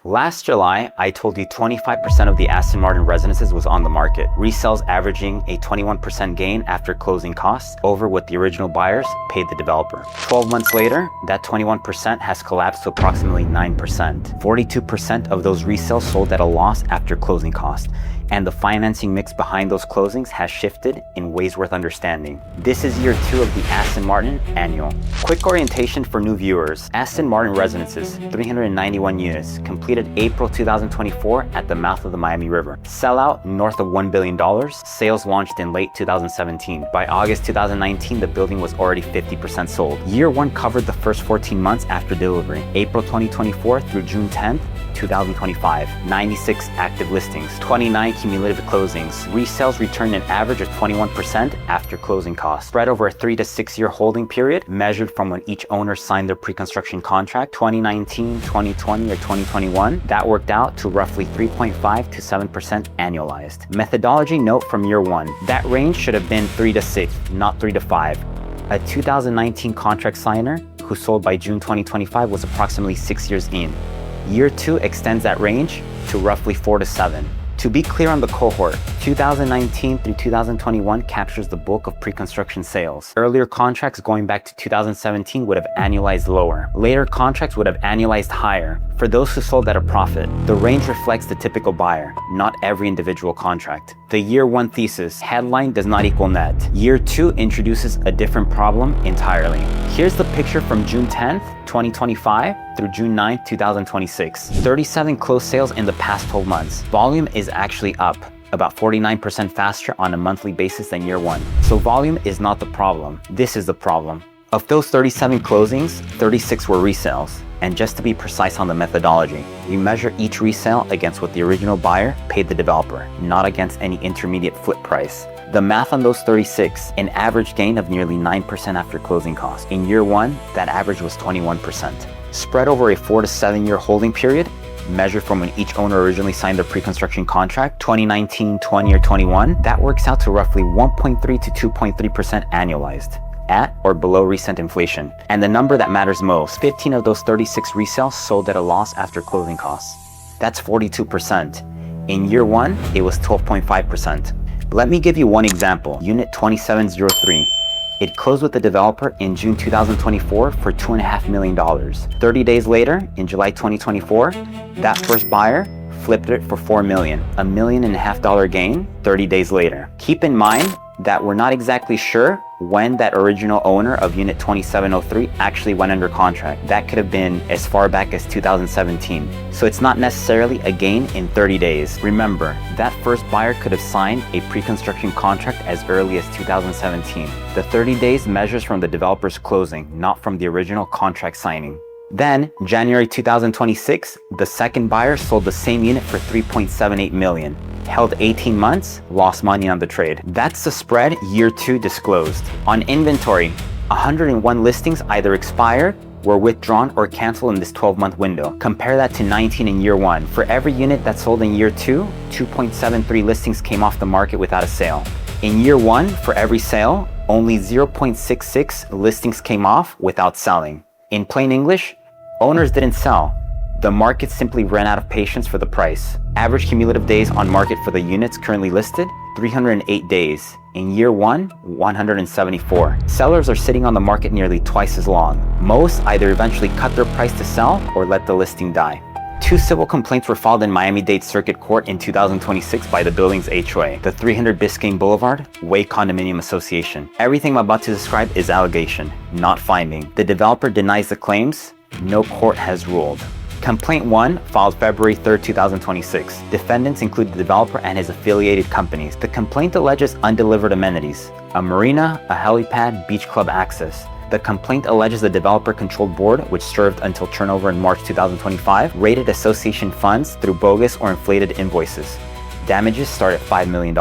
Last July, I told you 25% of the Aston Martin Residences was on the market. Resales averaging a 21% gain after closing costs over what the original buyers paid the developer. 12 months later, that 21% has collapsed to approximately 9%. 42% of those resales sold at a loss after closing costs, and the financing mix behind those closings has shifted in ways worth understanding. This is year 2 of the Aston Martin Annual. Quick orientation for new viewers. Aston Martin Residences, 391 units, completed April 2024 at the mouth of the Miami River. Sellout north of $1 billion. Sales launched in late 2017. By August 2019, the building was already 50% sold. Year 1 covered the first 14 months after delivery, April 2024 through June 10th, 2025. 96 active listings, 29 cumulative closings. Resales returned an average of 21% after closing costs. Spread over a 3 to 6 year holding period, measured from when each owner signed their pre-construction contract, 2019, 2020, or 2021, that worked out to roughly 3.5 to 7% annualized. Methodology note from year 1. That range should have been 3 to 6, not 3 to 5. A 2019 contract signer who sold by June 2025 was approximately 6 years in. Year 2 extends that range to roughly 4 to 7. To be clear on the cohort, 2019 through 2021 captures the bulk of pre-construction sales. Earlier contracts going back to 2017 would have annualized lower. Later contracts would have annualized higher. For those who sold at a profit, the range reflects the typical buyer, not every individual contract. The year 1 thesis, headline does not equal net. Year 2 introduces a different problem entirely. Here's the picture from June 10th, 2025 through June 9th, 2026. 37 closed sales in the past 12 months. Volume is actually up, about 49% faster on a monthly basis than year 1. So volume is not the problem. This is the problem. Of those 37 closings, 36 were resales. And just to be precise on the methodology, we measure each resale against what the original buyer paid the developer, not against any intermediate flip price. The math on those 36, an average gain of nearly 9% after closing costs. In year 1, that average was 21%. Spread over a 4 to 7 year holding period, measured from when each owner originally signed their pre-construction contract, 2019, 20, or 21, that works out to roughly 1.3 to 2.3% annualized, at or below recent inflation. And the number that matters most, 15 of those 36 resales sold at a loss after closing costs. That's 42%. In year 1, it was 12.5%. Let me give you one example. Unit 2703. It closed with the developer in June 2024 for $2.5 million. 30 days later, in July 2024, that first buyer flipped it for $4 million, $1.5 million gain 30 days later. Keep in mind that we're not exactly sure when that original owner of Unit 2703 actually went under contract. That could have been as far back as 2017. So it's not necessarily a gain in 30 days. Remember, that first buyer could have signed a pre-construction contract as early as 2017. The 30 days measures from the developer's closing, not from the original contract signing. Then, January 2026, the second buyer sold the same unit for $3.78 million. Held 18 months, lost money on the trade. That's the spread year 2 disclosed. On inventory, 101 listings either expired, were withdrawn, or canceled in this 12-month window. Compare that to 19 in year 1. For every unit that sold in year 2, 2.73 listings came off the market without a sale. In year 1, for every sale, only 0.66 listings came off without selling. In plain English, owners didn't sell. The market simply ran out of patience for the price. Average cumulative days on market for the units currently listed, 308 days. In year 1, 174. Sellers are sitting on the market nearly twice as long. Most either eventually cut their price to sell or let the listing die. 2 civil complaints were filed in Miami-Dade Circuit Court in 2026 by the building's HOA, the 300 Biscayne Boulevard Way Condominium Association. Everything I'm about to describe is allegation, not finding. The developer denies the claims. No court has ruled. Complaint 1, filed February 3, 2026. Defendants include the developer and his affiliated companies. The complaint alleges undelivered amenities, a marina, a helipad, beach club access. The complaint alleges the developer-controlled board, which served until turnover in March 2025, raided association funds through bogus or inflated invoices. Damages start at $5 million.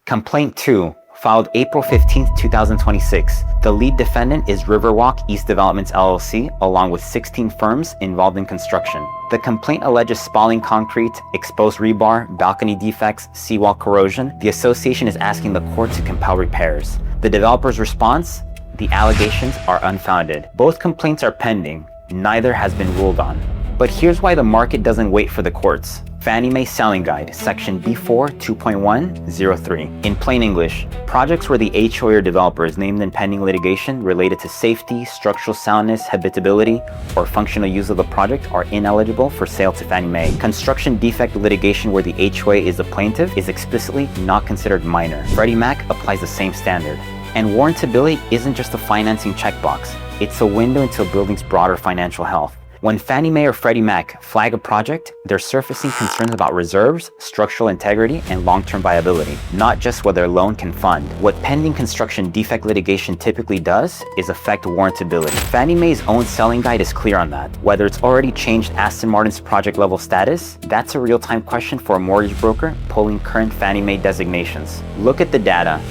Complaint 2, filed April 15, 2026. The lead defendant is Riverwalk East Developments LLC, along with 16 firms involved in construction. The complaint alleges spalling concrete, exposed rebar, balcony defects, seawall corrosion. The association is asking the court to compel repairs. The developer's response? The allegations are unfounded. Both complaints are pending. Neither has been ruled on. But here's why the market doesn't wait for the courts. Fannie Mae Selling Guide, Section B4 2.103. In plain English, projects where the HOA or developer is named in pending litigation related to safety, structural soundness, habitability, or functional use of the project are ineligible for sale to Fannie Mae. Construction defect litigation where the HOA is the plaintiff is explicitly not considered minor. Freddie Mac applies the same standard. And warrantability isn't just a financing checkbox, it's a window into a building's broader financial health. When Fannie Mae or Freddie Mac flag a project, they're surfacing concerns about reserves, structural integrity, and long-term viability, not just what their loan can fund. What pending construction defect litigation typically does is affect warrantability. Fannie Mae's own selling guide is clear on that. Whether it's already changed Aston Martin's project level status, that's a real-time question for a mortgage broker pulling current Fannie Mae designations. Look at the data.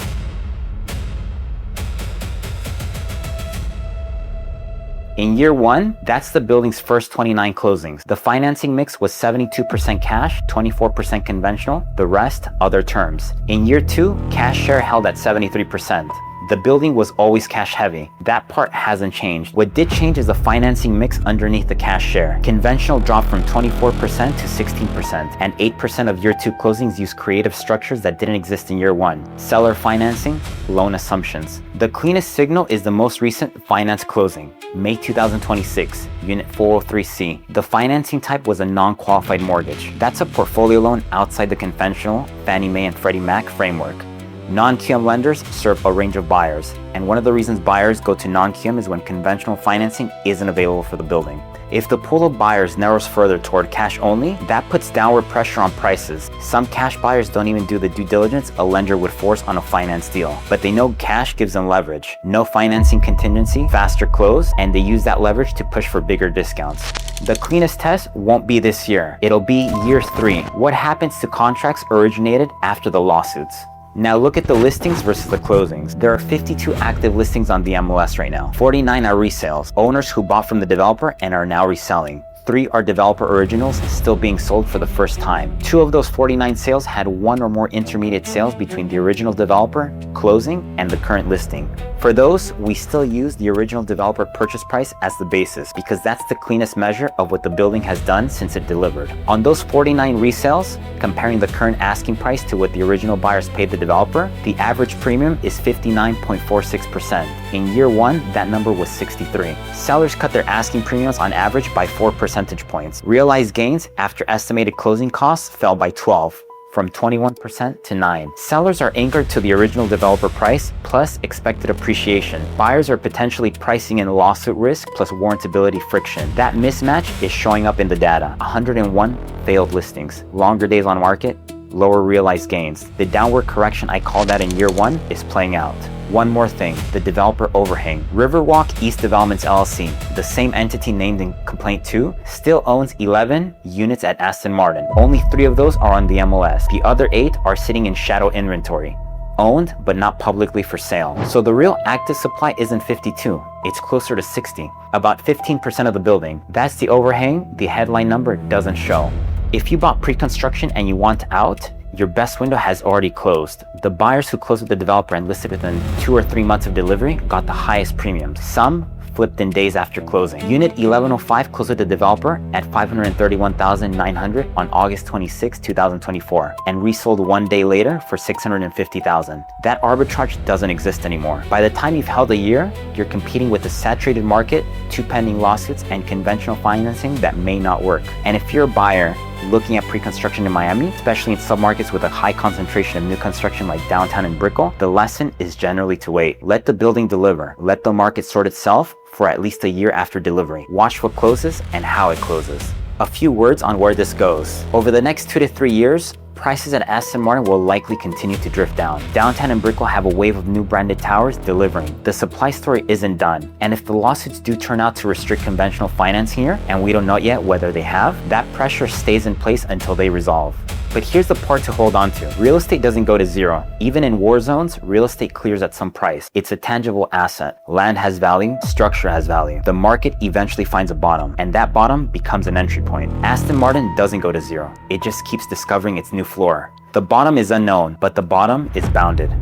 In year one, that's the building's first 29 closings. The financing mix was 72% cash, 24% conventional, the rest other terms. In year two, cash share held at 73%. The building was always cash heavy. That part hasn't changed. What did change is the financing mix underneath the cash share. Conventional dropped from 24% to 16%, and 8% of year two closings used creative structures that didn't exist in year one. Seller financing, loan assumptions. The cleanest signal is the most recent finance closing, May 2026, Unit 403C. The financing type was a non-qualified mortgage. That's a portfolio loan outside the conventional Fannie Mae and Freddie Mac framework. Non-QM lenders serve a range of buyers, and one of the reasons buyers go to non-QM is when conventional financing isn't available for the building. If the pool of buyers narrows further toward cash only, that puts downward pressure on prices. Some cash buyers don't even do the due diligence a lender would force on a finance deal, but they know cash gives them leverage. No financing contingency, faster close, and they use that leverage to push for bigger discounts. The cleanest test won't be this year. It'll be year three. What happens to contracts originated after the lawsuits? Now look at the listings versus the closings. There are 52 active listings on the MLS right now. 49 are resales, owners who bought from the developer and are now reselling. 3 are developer originals still being sold for the first time. 2 of those 49 sales had 1 or more intermediate sales between the original developer, closing, and the current listing. For those, we still use the original developer purchase price as the basis because that's the cleanest measure of what the building has done since it delivered. On those 49 resales, comparing the current asking price to what the original buyers paid the developer, the average premium is 59.46%. In year one, that number was 63. Sellers cut their asking premiums on average by 4 percentage points. Realized gains after estimated closing costs fell by 12. From 21% to 9%. Sellers are anchored to the original developer price plus expected appreciation. Buyers are potentially pricing in lawsuit risk plus warrantability friction. That mismatch is showing up in the data. 101 failed listings, longer days on market, lower realized gains. The downward correction I called out in year one is playing out. One more thing, the developer overhang. Riverwalk East Developments LLC, the same entity named in complaint 2, still owns 11 units at Aston Martin. Only 3 of those are on the MLS. The other 8 are sitting in shadow inventory, owned but not publicly for sale. So the real active supply isn't 52, it's closer to 60, about 15% of the building. That's the overhang the headline number doesn't show. If you bought pre-construction and you want out, your best window has already closed. The buyers who closed with the developer and listed within 2 or 3 months of delivery got the highest premiums. Some flipped in days after closing. Unit 1105 closed with the developer at $531,900 on August 26, 2024, and resold 1 day later for $650,000. That arbitrage doesn't exist anymore. By the time you've held a year, you're competing with a saturated market, 2 pending lawsuits, and conventional financing that may not work. And if you're a buyer looking at pre-construction in Miami, especially in submarkets with a high concentration of new construction like downtown and Brickell, the lesson is generally to wait. Let the building deliver. Let the market sort itself for at least a year after delivery. Watch what closes and how it closes. A few words on where this goes. Over the next 2 to 3 years, prices at Aston Martin will likely continue to drift down. Downtown and Brickell have a wave of new branded towers delivering. The supply story isn't done. And if the lawsuits do turn out to restrict conventional financing here, and we don't know yet whether they have, that pressure stays in place until they resolve. But here's the part to hold on to. Real estate doesn't go to zero. Even in war zones, real estate clears at some price. It's a tangible asset. Land has value, structure has value. The market eventually finds a bottom, and that bottom becomes an entry point. Aston Martin doesn't go to zero. It just keeps discovering its new floor. The bottom is unknown, but the bottom is bounded.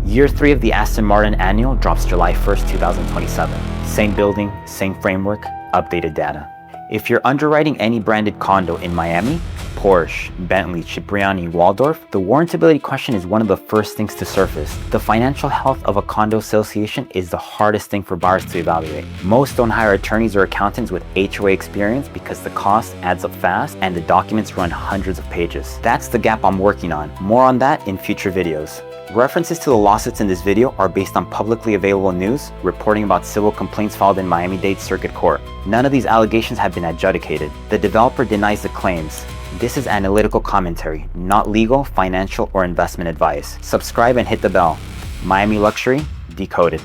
Year 3 of the Aston Martin Annual drops July 1st, 2027. Same building, same framework, updated data. If you're underwriting any branded condo in Miami, Porsche, Bentley, Cipriani, Waldorf, the warrantability question is one of the first things to surface. The financial health of a condo association is the hardest thing for buyers to evaluate. Most don't hire attorneys or accountants with HOA experience because the cost adds up fast and the documents run hundreds of pages. That's the gap I'm working on. More on that in future videos. References to the lawsuits in this video are based on publicly available news reporting about civil complaints filed in Miami-Dade Circuit Court. None of these allegations have been adjudicated. The developer denies the claims. This is analytical commentary, not legal, financial, or investment advice. Subscribe and hit the bell. Miami Luxury Decoded.